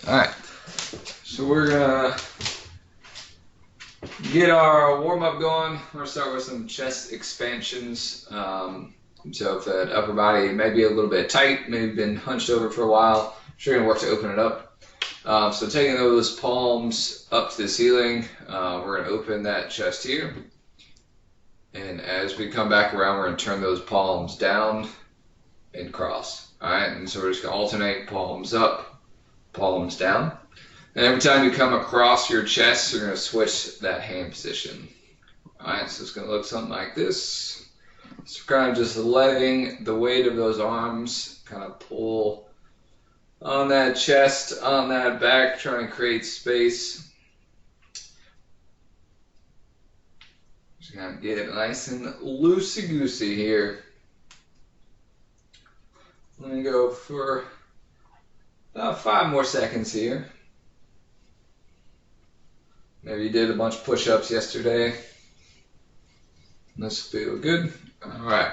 Alright, so we're gonna get our warm-up going. We're gonna start with some chest expansions. So if that upper body may be a little bit tight, maybe been hunched over for a while, we're gonna work to open it up. So taking those palms up to the ceiling, we're gonna open that chest here. And as we come back around, we're gonna turn those palms down and cross. Alright, and so we're just gonna alternate palms up, palms down. And every time you come across your chest, you're going to switch that hand position. Alright, so it's going to look something like this. So kind of just letting the weight of those arms kind of pull on that chest, on that back, trying to create space. Just going to get it nice and loosey-goosey here. Let me go for about 5 more seconds here. Maybe you did a bunch of push-ups yesterday. This feel good. Alright.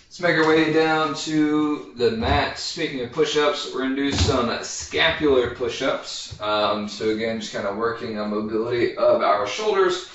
Let's make our way down to the mat. Speaking of push-ups, we're going to do some scapular push-ups. So again, just kind of working on mobility of our shoulders.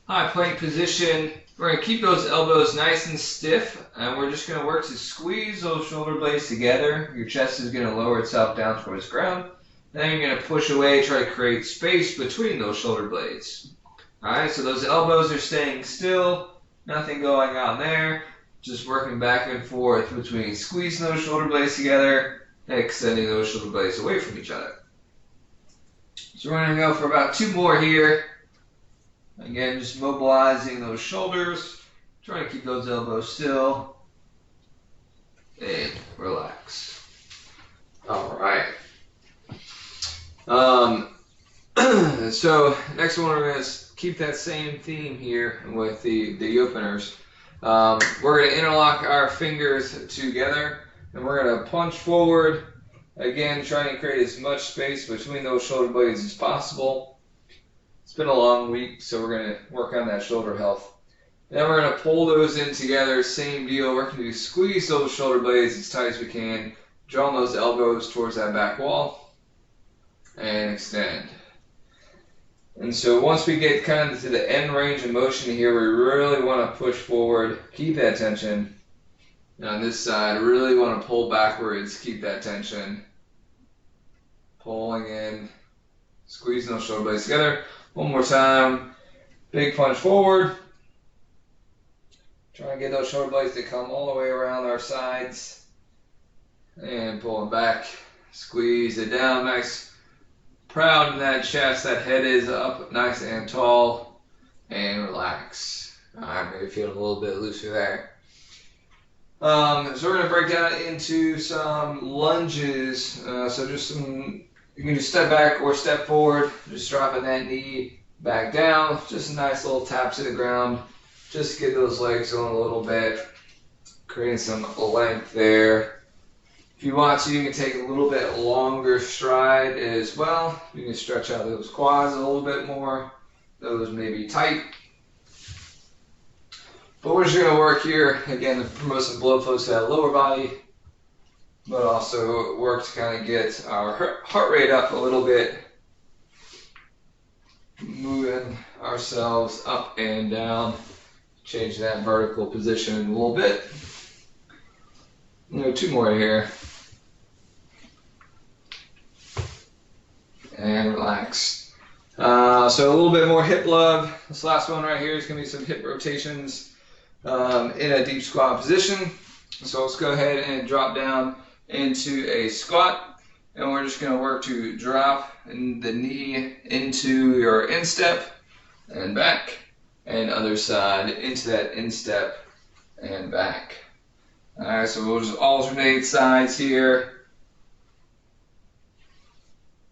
High plank position. We're going to keep those elbows nice and stiff, and we're just going to work to squeeze those shoulder blades together. Your chest is going to lower itself down towards the ground. Then you're going to push away, try to create space between those shoulder blades. Alright, so those elbows are staying still, nothing going on there. Just working back and forth between squeezing those shoulder blades together and extending those shoulder blades away from each other. So we're going to go for about 2 more here. Again, just mobilizing those shoulders, trying to keep those elbows still, and relax. Alright. So next one, we're going to keep that same theme here with the openers. We're going to interlock our fingers together, and we're going to punch forward, again trying to create as much space between those shoulder blades as possible. It's been a long week, so we're going to work on that shoulder health. Then we're going to pull those in together, same deal. We're going to squeeze those shoulder blades as tight as we can, drawing those elbows towards that back wall, and extend. And so once we get kind of to the end range of motion here, we really want to push forward, keep that tension. And on this side, really want to pull backwards, keep that tension. Pulling in, squeezing those shoulder blades together. One more time, big punch forward. Try and get those shoulder blades to come all the way around our sides. And pulling back, squeeze it down, nice. Proud in that chest, that head is up nice and tall, and relax. Alright, maybe feeling a little bit looser there. So we're going to break down into some lunges. So just some, you can just step back or step forward, just dropping that knee back down. Just a nice little tap to the ground, just to get those legs going a little bit, creating some length there. If you want to, you can take a little bit longer stride as well. You can stretch out those quads a little bit more. Those may be tight. But we're just going to work here, again, to promote some blood flow to that lower body, but also work to kind of get our heart rate up a little bit. Moving ourselves up and down. Change that vertical position a little bit. 2 more here. And relax. So a little bit more hip love. This last one right here is going to be some hip rotations in a deep squat position. So let's go ahead and drop down into a squat. And we're just going to work to drop the knee into your instep and back. And other side into that instep and back. Alright, so we'll just alternate sides here.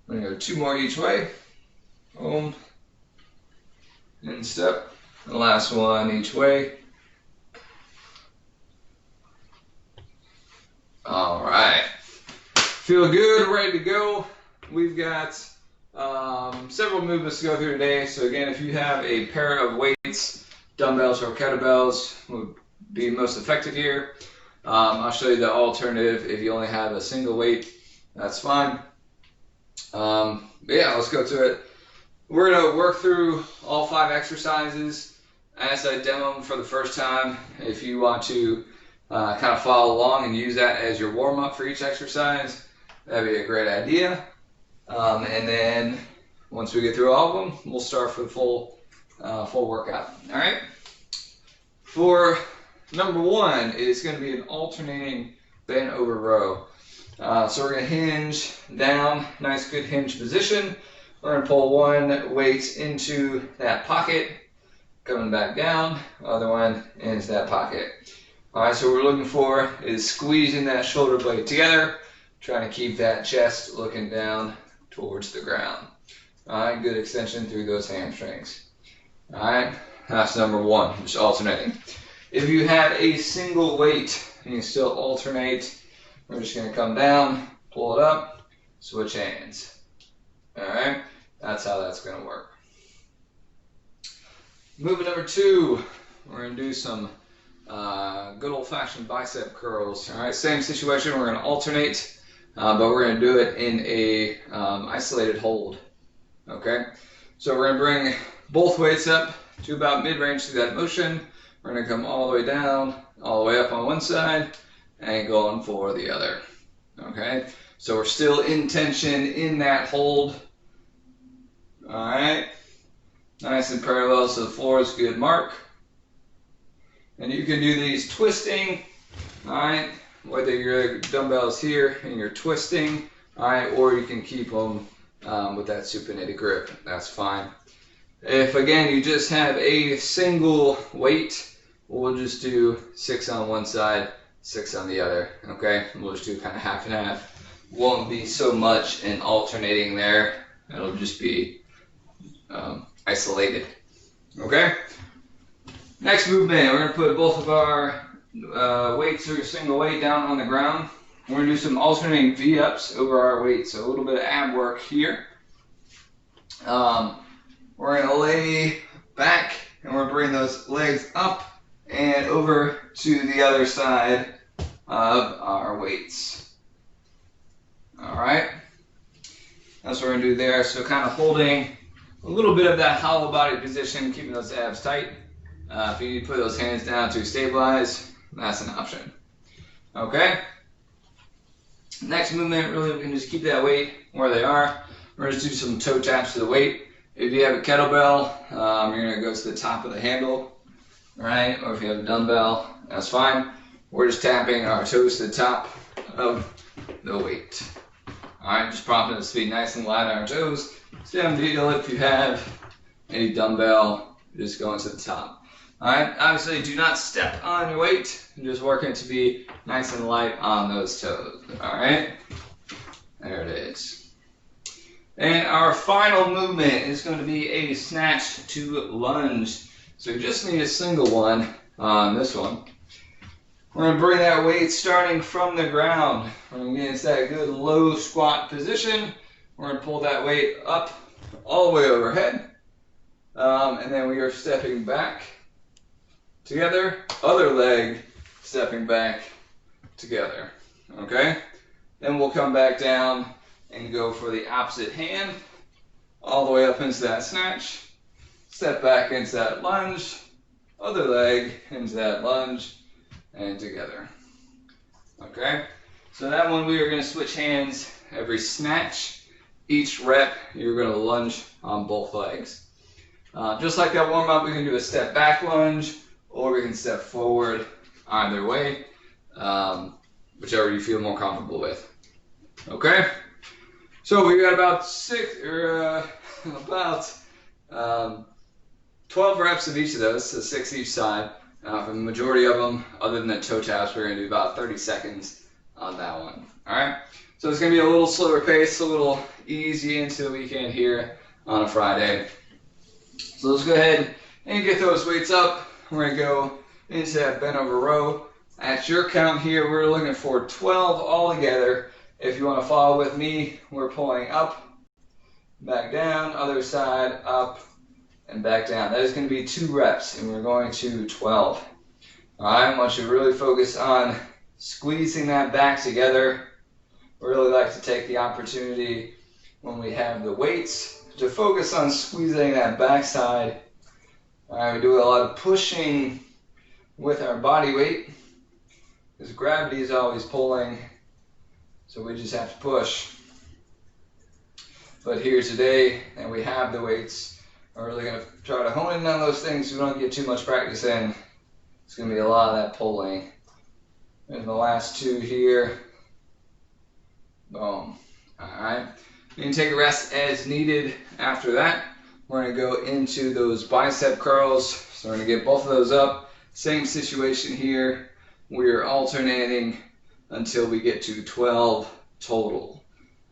We're going to go 2 more each way. Boom. Instep. The last one each way. Alright. Feel good, ready to go. We've got several movements to go through today. So again, if you have a pair of weights, dumbbells or kettlebells would be most effective here. I'll show you the alternative. If you only have a single weight, that's fine. But yeah, let's go to it. We're going to work through all 5 exercises as I demo them for the first time. If you want to kind of follow along and use that as your warm-up for each exercise, that'd be a great idea. And then once we get through all of them, we'll start for the full workout. All right. For number 1, it's going to be an alternating bent over row. So we're going to hinge down, nice good hinge position. We're going to pull one weight into that pocket, coming back down, other one into that pocket. All right, so what we're looking for is squeezing that shoulder blade together, trying to keep that chest looking down towards the ground. All right, good extension through those hamstrings. All right, that's number 1, just alternating. If you have a single weight and you still alternate, we're just going to come down, pull it up, switch hands. All right, that's how that's going to work. Movement number 2, we're going to do some good old-fashioned bicep curls. All right, same situation. We're going to alternate, but we're going to do it in a isolated hold. Okay, so we're going to bring both weights up to about mid-range through that motion. We're going to come all the way down, all the way up on one side, and going for the other. Okay, so we're still in tension in that hold. All right, nice and parallel to the floor is a good mark. And you can do these twisting, all right, whether your dumbbell is here and you're twisting, all right, or you can keep them with that supinated grip. That's fine. If, again, you just have a single weight, we'll just do 6 on one side, 6 on the other, okay? We'll just do kind of half and half. Won't be so much in alternating there. It'll just be isolated, okay? Next movement, we're going to put both of our weights or a single weight down on the ground. We're going to do some alternating V-ups over our weights, so a little bit of ab work here. We're going to lay back, and we're going to bring those legs up and over to the other side of our weights. All right, that's what we're going to do there. So kind of holding a little bit of that hollow body position, keeping those abs tight. If you need to put those hands down to stabilize, that's an option. Okay. Next movement, really, we can just keep that weight where they are. We're going to do some toe taps to the weight. If you have a kettlebell, you're going to go to the top of the handle, right? Or if you have a dumbbell, that's fine. We're just tapping our toes to the top of the weight. All right, just prompting us to be nice and light on our toes. Same deal if you have any dumbbell, just going to the top. All right, obviously do not step on your weight. You're just working to be nice and light on those toes. All right, there it is. And our final movement is going to be a snatch to lunge. So you just need a single one on this one. We're going to bring that weight starting from the ground. We're going to get into that good low squat position. We're going to pull that weight up all the way overhead. And then we are stepping back together. Other leg stepping back together. Okay? Then we'll come back down and go for the opposite hand, all the way up into that snatch, step back into that lunge, other leg into that lunge, and together. Okay, so that one we are going to switch hands every snatch. Each rep, you're going to lunge on both legs. Just like that warm up, we can do a step back lunge, or we can step forward either way, whichever you feel more comfortable with. Okay? So we got about 12 reps of each of those, so 6 each side. For the majority of them, other than the toe taps, we're going to do about 30 seconds on that one. All right. So it's going to be a little slower pace, a little easy into the weekend here on a Friday. So let's go ahead and get those weights up. We're going to go into that bent over row. At your count here, we're looking for 12 all together. If you want to follow with me, we're pulling up, back down, other side, up, and back down. That is going to be 2 reps, and we're going to 12. All right, I want you to really focus on squeezing that back together. Really like to take the opportunity when we have the weights to focus on squeezing that backside. All right, we do a lot of pushing with our body weight because gravity is always pulling, so we just have to push. But here today, and we have the weights, we're really going to try to hone in on those things so we don't get too much practice in. It's going to be a lot of that pulling. And the last two here. Boom. Alright. You can take a rest as needed after that. We're going to go into those bicep curls. So we're going to get both of those up. Same situation here. We're alternating until we get to 12 total.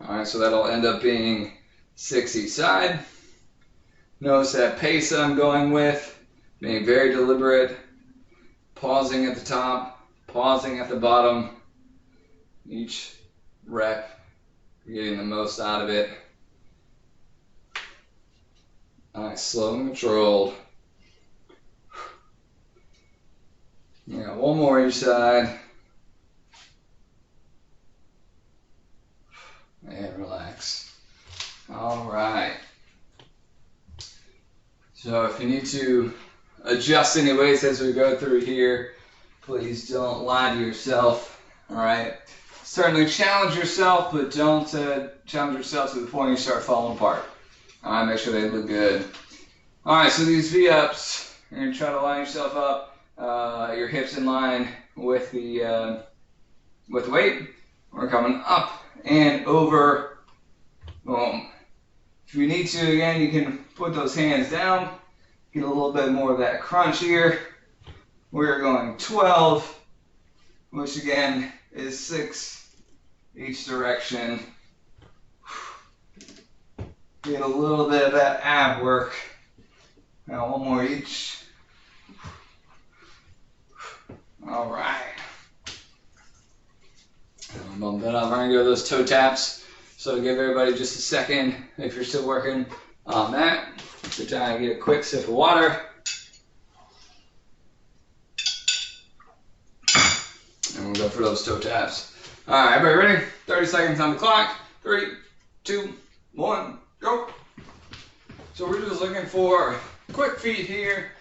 Alright, so that'll end up being 6 each side. Notice that pace I'm going with, being very deliberate, pausing at the top, pausing at the bottom. Each rep, getting the most out of it. Nice, slow and controlled. Yeah, one more each side. And relax. All right. So if you need to adjust any weights as we go through here, please don't lie to yourself. All right. Certainly challenge yourself, but don't challenge yourself to the point you start falling apart. All right. Make sure they look good. All right. So these V-ups, you're gonna try to line yourself up, your hips in line with the weight. We're coming up and over. Boom. If you need to, again, you can put those hands down, get a little bit more of that crunch here. We're going 12, which again is 6 each direction. Get a little bit of that ab work. Now one more each. All right. Bump that up. We're going to go to those toe taps. So give everybody just a second if you're still working on that. So try to get a quick sip of water. And we'll go for those toe taps. All right, everybody ready? 30 seconds on the clock. 3, 2, 1, go. So we're just looking for quick feet here.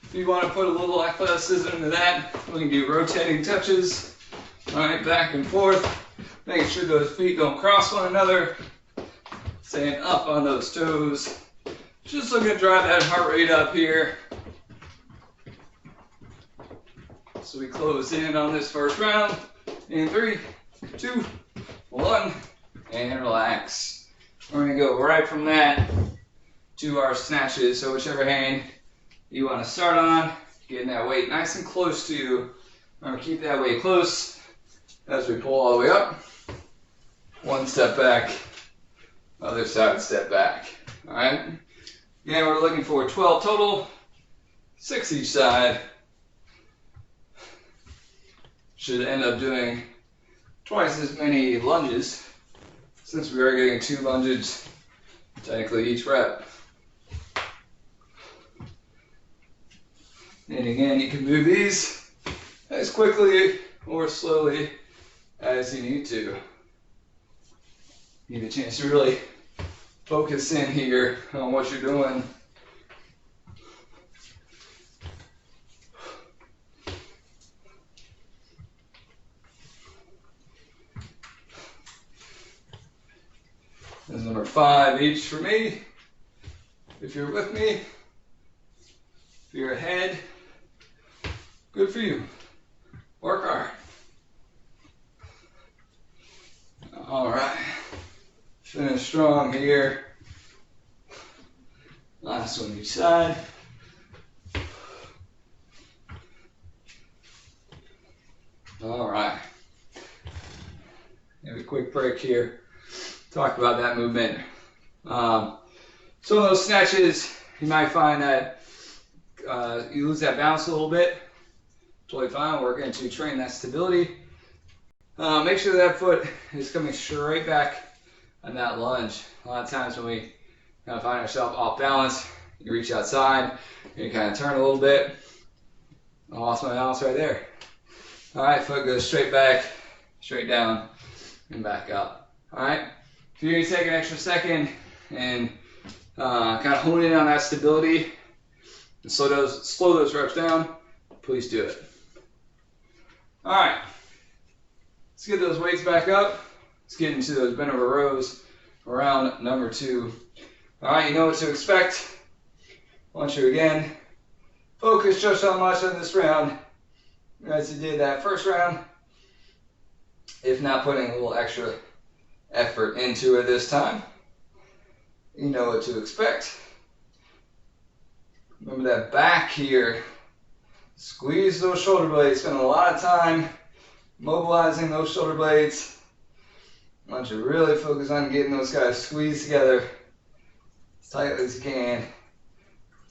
If you want to put a little athleticism into that, we can do rotating touches. All right, back and forth. Making sure those feet don't cross one another. Staying up on those toes. Just looking to drive that heart rate up here. So we close in on this first round. In 3, 2, 1, and relax. We're going to go right from that to our snatches. So whichever hand you want to start on, getting that weight nice and close to you. Remember, keep that weight close as we pull all the way up. One step back, other side step back. All right. Again, we're looking for 12 total, 6 each side. Should end up doing twice as many lunges since we are getting 2 lunges technically each rep. And again, you can move these as quickly or slowly as you need to. Need a chance to really focus in here on what you're doing. That's number 5 each for me. If you're with me, if you're ahead, good for you. Work hard. All right. Finish strong here. Last one each side. All right. Have a quick break here. Talk about that movement. Some of those snatches, you might find that you lose that balance a little bit. Totally fine. We're going to train that stability. Make sure that foot is coming straight back on that lunge. A lot of times when we kind of find ourselves off balance, you reach outside, and you kind of turn a little bit. I lost my balance right there. All right, foot goes straight back, straight down, and back up. All right, if you need to take an extra second and kind of hone in on that stability and slow those reps down, please do it. All right, let's get those weights back up. Let's get into those bent over rows for round number 2. All right, you know what to expect. I want you again, focus just how much on this round as you did that first round, if not putting a little extra effort into it this time. You know what to expect. Remember that back here. Squeeze those shoulder blades. Spend a lot of time mobilizing those shoulder blades. I want you to really focus on getting those guys squeezed together as tightly as you can.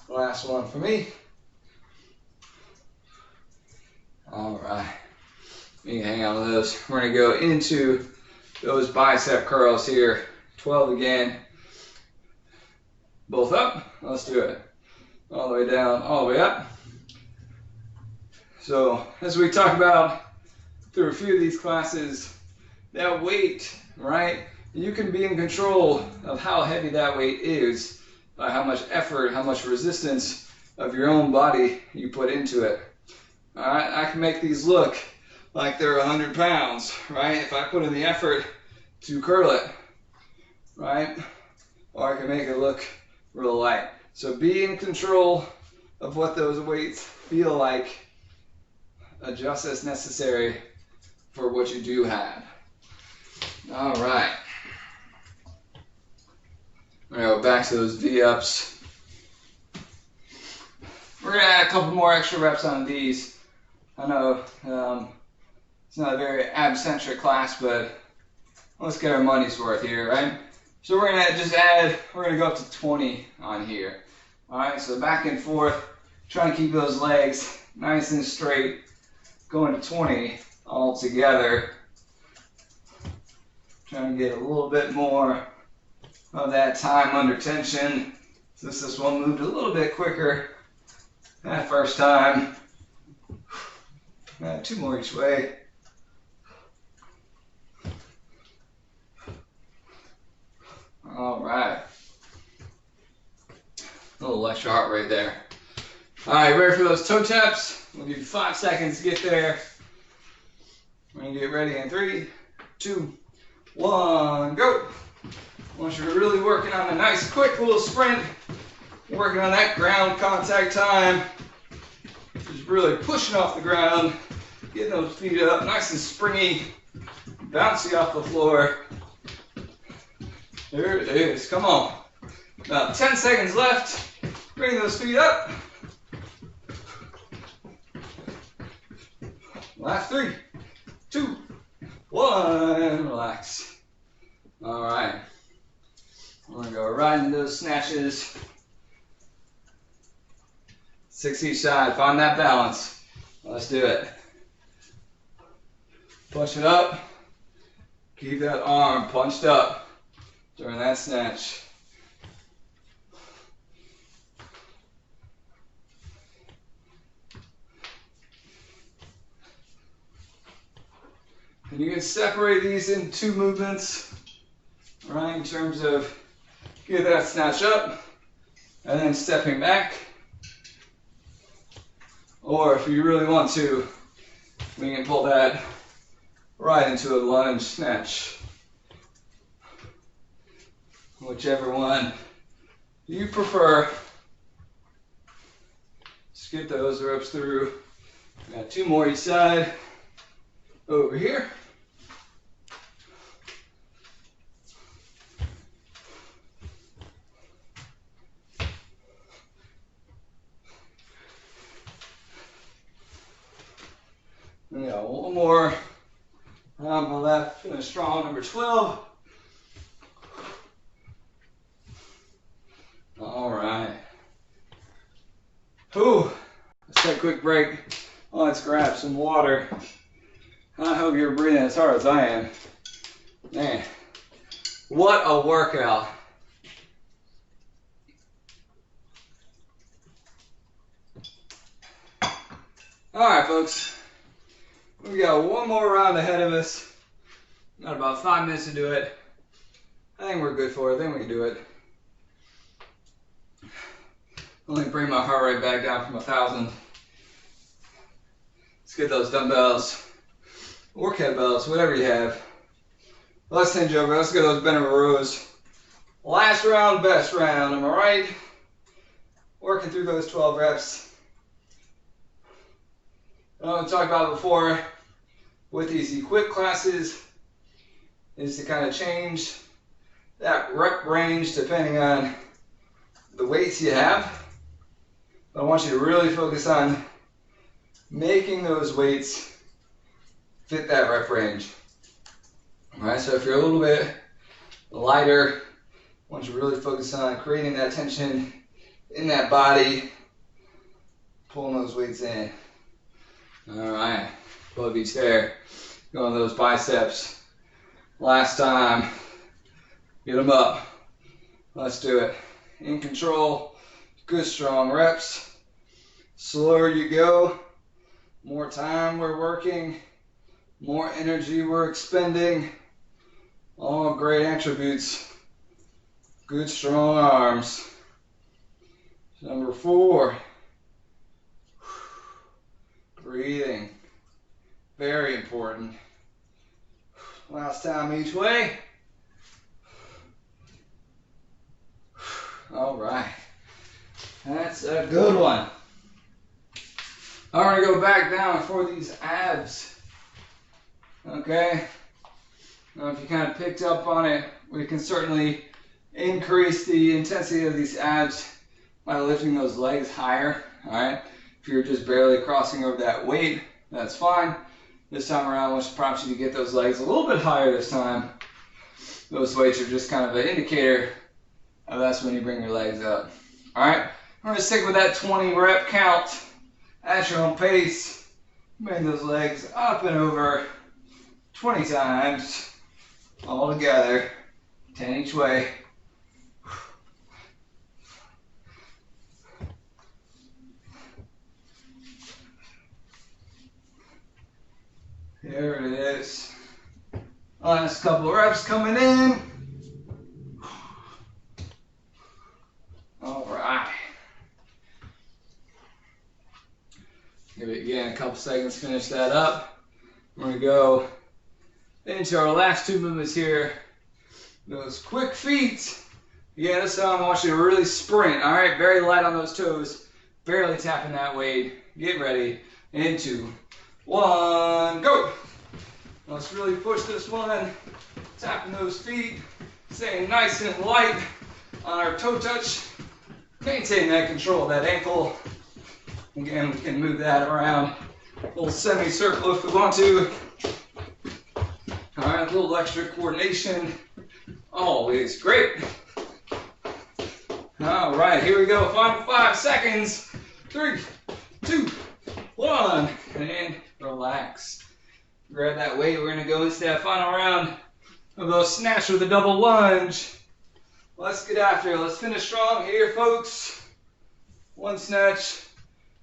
Last one for me. All right. You can hang on to those. We're going to go into those bicep curls here. 12 again. Both up. Let's do it. All the way down, all the way up. So, as we talk about through a few of these classes, that weight, right? You can be in control of how heavy that weight is by how much effort, how much resistance of your own body you put into it. All right, I can make these look like they're 100 pounds, right? If I put in the effort to curl it, right? Or I can make it look real light. So be in control of what those weights feel like. Adjust as necessary for what you do have. All right. We're going to go back to those V-ups. We're going to add a couple more extra reps on these. I know it's not a very ab-centric class, but let's get our money's worth here, right? So we're going to just add, we're going to go up to 20 on here. All right, so back and forth, trying to keep those legs nice and straight, going to 20 all together. Trying to get a little bit more of that time under tension, since this one moved a little bit quicker that first time. Add 2 more each way. All right. A little extra heart rate there. All right, ready for those toe taps? We'll give you 5 seconds to get there. We're gonna get ready in 3, 2, 1, go. I want you to really working on a nice quick little sprint. Working on that ground contact time. Just really pushing off the ground. Getting those feet up, nice and springy. Bouncy off the floor. There it is, come on. About 10 seconds left. Bring those feet up. Last 3, 2, 1, relax. All right. We're gonna go right into those snatches. 6 each side, find that balance. Let's do it. Push it up. Keep that arm punched up during that snatch. And you can separate these in 2 movements, right? In terms of get that snatch up and then stepping back. Or if you really want to, we can pull that right into a lunge snatch. Whichever one you prefer. Just get those reps through. Got 2 more each side. Over here. We got 1 more on my left, finish strong, number 12. All right. Ooh, let's take a quick break. Let's grab some water. I hope you're breathing as hard as I am. Man, what a workout. All right, folks. We got 1 more round ahead of us. Got about 5 minutes to do it. I think we're good for it. I think we can do it. Let me bring my heart rate back down from 1,000. Let's get those dumbbells or kettlebells, whatever you have. Let's change over. Let's get those bent over rows. Last round, best round. Am I right? Working through those 12 reps. What we talked about before with these equip classes is to kind of change that rep range depending on the weights you have. But I want you to really focus on making those weights fit that rep range. All right, so if you're a little bit lighter, I want you to really focus on creating that tension in that body, pulling those weights in. All right, above each there, going those biceps. Last time, get them up. Let's do it. In control, good strong reps. Slower you go, more time we're working, more energy we're expending. All great attributes. Good strong arms. Number 4. Breathing. Very important. Last time each way. All right. That's a good one. I'm going to go back down for these abs. Okay. Now, if you kind of picked up on it, we can certainly increase the intensity of these abs by lifting those legs higher. All right. If you're just barely crossing over that weight, that's fine. This time around, I want to prompt you to get those legs a little bit higher this time. Those weights are just kind of an indicator of that's when you bring your legs up. All right. We're going to stick with that 20 rep count at your own pace. Bring those legs up and over 20 times all together, 10 each way. There it is. Last couple of reps coming in. All right. Give it again a couple seconds, finish that up. We're going to go into our last 2 movements here. Those quick feet. Again, this time I want you to really sprint. All right, very light on those toes. Barely tapping that weight. Get ready. Into 1, go. Let's really push this one. Tapping those feet. Staying nice and light on our toe touch. Maintain that control of that ankle. Again, we can move that around a little semicircle if we want to. All right, a little extra coordination. Always great. All right, here we go. Final 5 seconds. 3, 2, 1. And relax. Grab that weight. We're going to go into that final round of those snatch with a double lunge. Let's get after it. Let's finish strong here, folks. 1 snatch,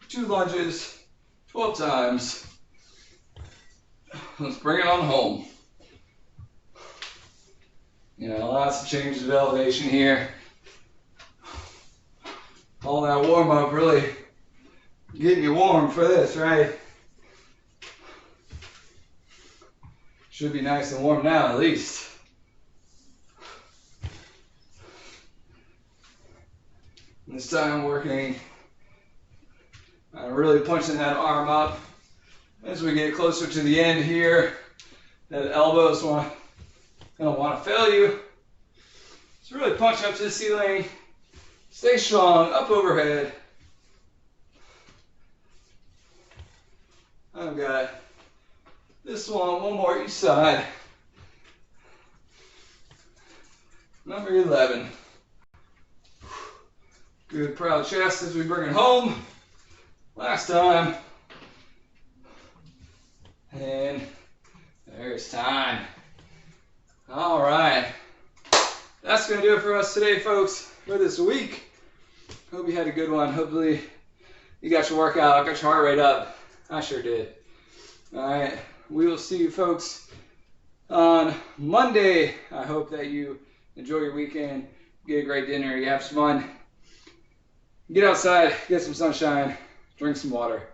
2 lunges, 12 times. Let's bring it on home. You know, lots of changes of elevation here. All that warm up really getting you warm for this, right? Should be nice and warm now, at least. This time working, really punching that arm up as we get closer to the end here. That elbows don't want to fail you. So really punch up to the ceiling. Stay strong, up overhead. I've got this one more each side. Number 11. Good proud chest as we bring it home. Last time. And there's time. All right. That's going to do it for us today, folks, for this week. Hope you had a good one. Hopefully you got your workout, got your heart rate up. I sure did. All right. We will see you, folks, on Monday. I hope that you enjoy your weekend, get a great dinner, you have some fun. Get outside, get some sunshine, drink some water.